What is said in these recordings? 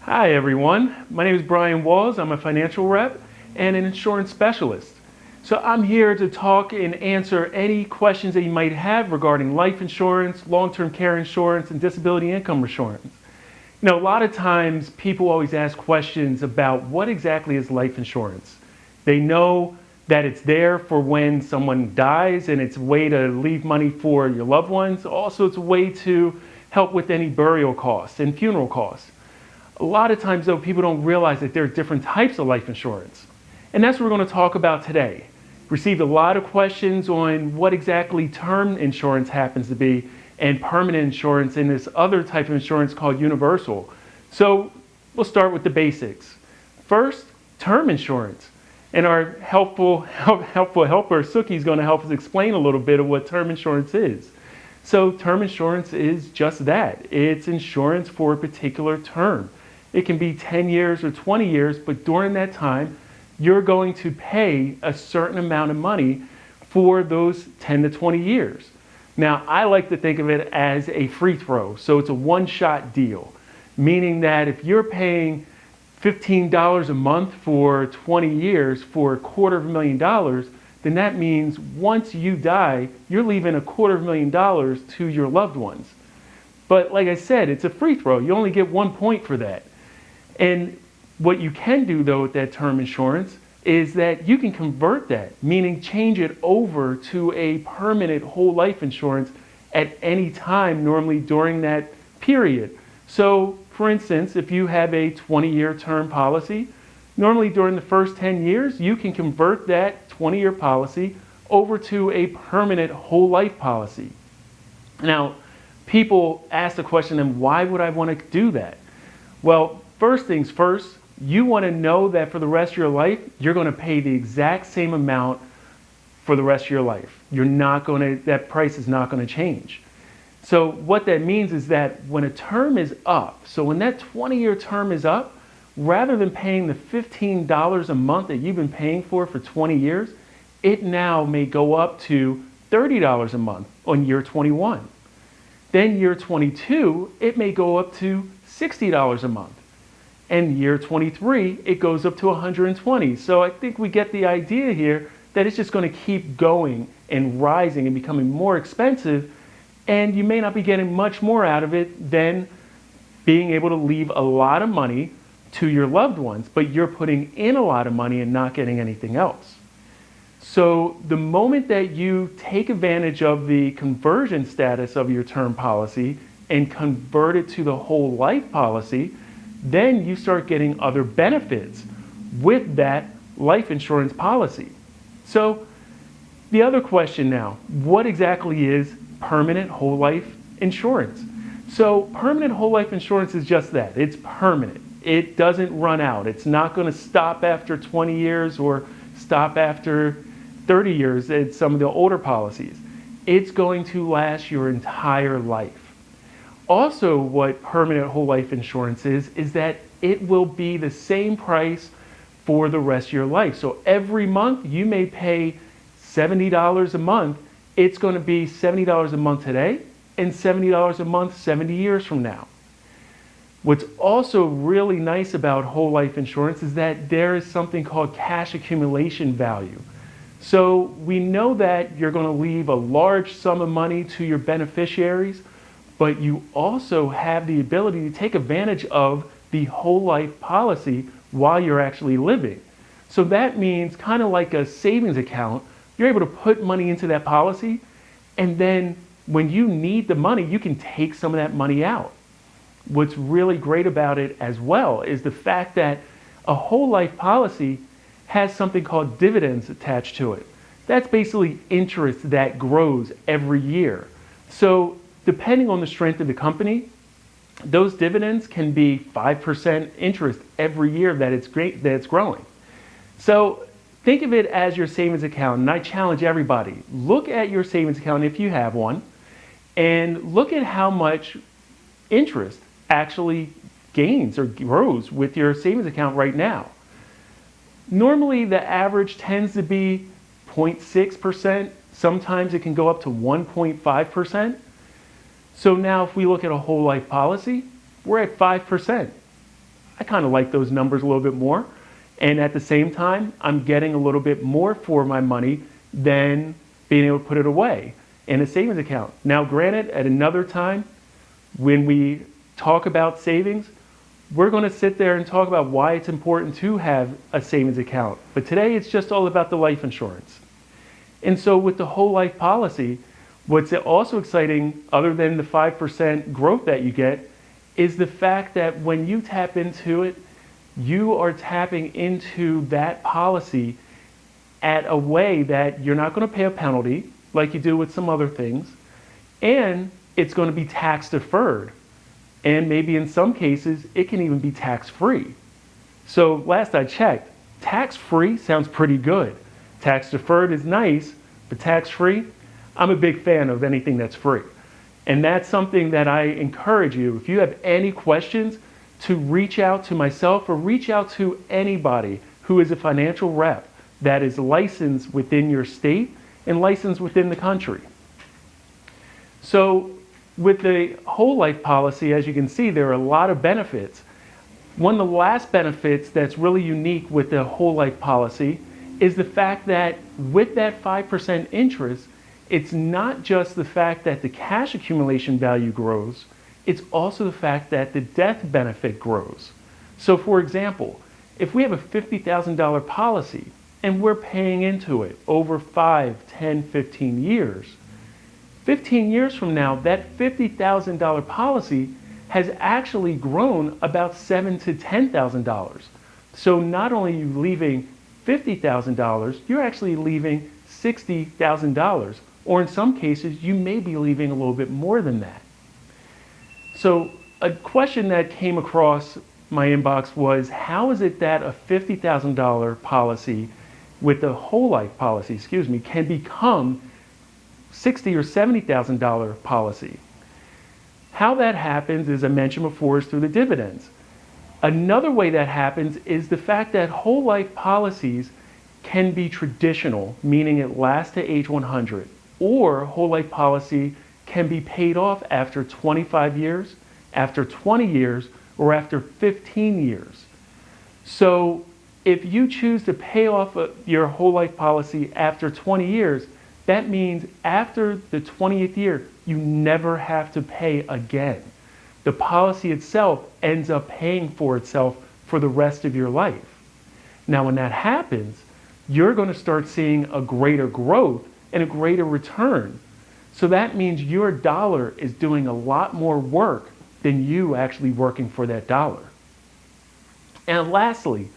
Hi everyone, my name is Brian Walls. I'm a financial rep and an insurance specialist. So I'm here to talk and answer any questions that you might have regarding life insurance, long-term care insurance, and disability income insurance. You know, a lot of times people always ask questions about what exactly is life insurance. They know that it's there for when someone dies and it's a way to leave money for your loved ones. Also, it's a way to help with any burial costs and funeral costs. A lot of times though, people don't realize that there are different types of life insurance. And that's what we're going to talk about today. Received a lot of questions on what exactly term insurance happens to be and permanent insurance and this other type of insurance called universal. So we'll start with the basics. First, term insurance. And our helpful helper, Suki, is going to help us explain a little bit of what term insurance is. So term insurance is just that. It's insurance for a particular term. It can be 10 years or 20 years, but during that time, you're going to pay a certain amount of money for those 10 to 20 years. Now, I like to think of it as a free throw. So it's a one-shot deal, meaning that if you're paying $15 a month for 20 years for $250,000, then that means once you die, you're leaving $250,000 to your loved ones. But like I said, it's a free throw. You only get 1 point for that. And what you can do though with that term insurance is that you can convert that, meaning change it over to a permanent whole life insurance at any time, normally during that period. So for instance, if you have a 20-year term policy, normally during the first 10 years, you can convert that 20-year policy over to a permanent whole life policy. Now, people ask the question, then why would I want to do that? Well, first things first, you want to know that for the rest of your life, you're going to pay the exact same amount for the rest of your life. That price is not going to change. So what that means is that when a term is up, so when that 20-year term is up, rather than paying the $15 a month that you've been paying for 20 years, it now may go up to $30 a month on year 21. Then year 22, it may go up to $60 a month. And year 23, it goes up to $120. So I think we get the idea here that it's just going to keep going and rising and becoming more expensive, and you may not be getting much more out of it than being able to leave a lot of money to your loved ones, but you're putting in a lot of money and not getting anything else. So the moment that you take advantage of the conversion status of your term policy and convert it to the whole life policy, then you start getting other benefits with that life insurance policy. So the other question now, what exactly is permanent whole life insurance? So permanent whole life insurance is just that. It's permanent. It doesn't run out. It's not going to stop after 20 years or stop after 30 years at some of the older policies. It's going to last your entire life. Also, what permanent whole life insurance is that it will be the same price for the rest of your life. So every month you may pay $70 a month. It's going to be $70 a month today and $70 a month 70 years from now. What's also really nice about whole life insurance is that there is something called cash accumulation value. So we know that you're going to leave a large sum of money to your beneficiaries, but you also have the ability to take advantage of the whole life policy while you're actually living. So that means kind of like a savings account, you're able to put money into that policy, and then when you need the money, you can take some of that money out. What's really great about it as well is the fact that a whole life policy has something called dividends attached to it. That's basically interest that grows every year. So depending on the strength of the company, those dividends can be 5% interest every year that it's growing. So think of it as your savings account, and I challenge everybody, look at your savings account if you have one, and look at how much interest actually gains or grows with your savings account right now. Normally the average tends to be 0.6%. Sometimes it can go up to 1.5%. So now if we look at a whole life policy, we're at 5%. I kind of like those numbers a little bit more. And at the same time, I'm getting a little bit more for my money than being able to put it away in a savings account. Now, granted, at another time, when we talk about savings, we're going to sit there and talk about why it's important to have a savings account. But today, it's just all about the life insurance. And so with the whole life policy, what's also exciting, other than the 5% growth that you get, is the fact that when you tap into it, you are tapping into that policy at a way that you're not going to pay a penalty like you do with some other things, and it's going to be tax deferred. And maybe in some cases, it can even be tax free. So last I checked, tax free sounds pretty good. Tax deferred is nice, but tax free, I'm a big fan of anything that's free. And that's something that I encourage you, if you have any questions, to reach out to myself or reach out to anybody who is a financial rep that is licensed within your state and licensed within the country. So with the whole life policy, as you can see, there are a lot of benefits. One of the last benefits that's really unique with the whole life policy is the fact that with that 5% interest, it's not just the fact that the cash accumulation value grows, it's also the fact that the death benefit grows. So for example, if we have a $50,000 policy and we're paying into it over 5, 10, 15 years, 15 years from now, that $50,000 policy has actually grown about $7,000 to $10,000. So not only are you leaving $50,000, you're actually leaving $60,000, or in some cases, you may be leaving a little bit more than that. So a question that came across my inbox was, how is it that a $50,000 policy with the whole life policy, can become $60,000 or $70,000 policy? How that happens, as I mentioned before, is through the dividends. Another way that happens is the fact that whole life policies can be traditional, meaning it lasts to age 100, or whole life policy can be paid off after 25 years, after 20 years, or after 15 years. So if you choose to pay off your whole life policy after 20 years, that means after the 20th year, you never have to pay again. The policy itself ends up paying for itself for the rest of your life. Now, when that happens, you're going to start seeing a greater growth and a greater return. So that means your dollar is doing a lot more work than you actually working for that dollar. And lastly,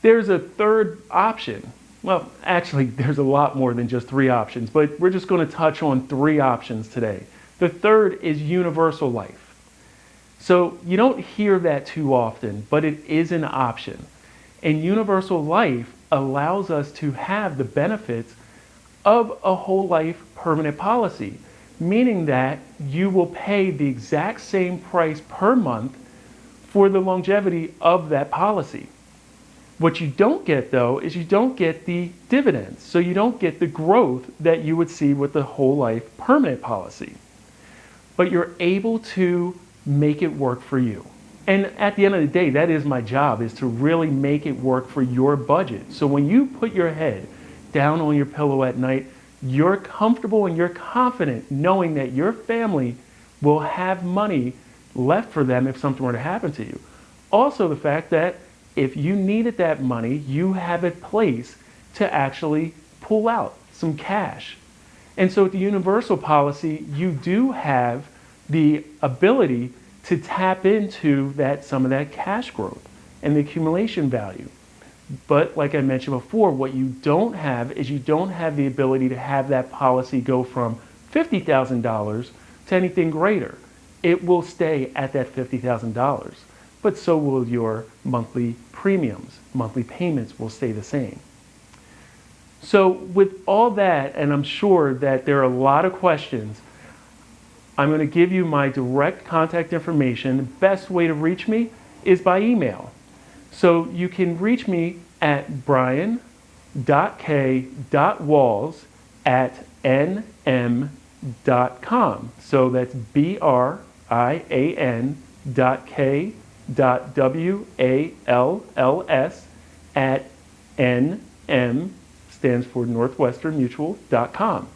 there's a third option. Well, actually, there's a lot more than just 3 options, but we're just going to touch on 3 options today. The third is universal life. So you don't hear that too often, but it is an option. And universal life allows us to have the benefits of a whole life permanent policy, meaning that you will pay the exact same price per month for the longevity of that policy. What you don't get, though, is you don't get the dividends. So you don't get the growth that you would see with the whole life permanent policy. But you're able to make it work for you. And at the end of the day, that is my job, is to really make it work for your budget. So when you put your head down on your pillow at night, you're comfortable and you're confident knowing that your family will have money left for them if something were to happen to you. Also, the fact that if you needed that money, you have a place to actually pull out some cash. And so with the universal policy, you do have the ability to tap into some of that cash growth and the accumulation value. But like I mentioned before, what you don't have is you don't have the ability to have that policy go from $50,000 to anything greater. It will stay at that $50,000, but so will your monthly premiums. Monthly payments will stay the same. So with all that, and I'm sure that there are a lot of questions, I'm going to give you my direct contact information. The best way to reach me is by email. So you can reach me at brian.k.walls@nm.com. So that's brian.k.walls@nm.com. piff.walls@nm, stands for northwesternmutual.com.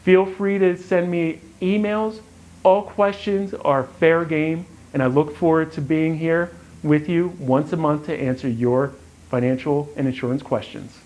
Feel free to send me emails. All questions are fair game, and I look forward to being here with you once a month to answer your financial and insurance questions.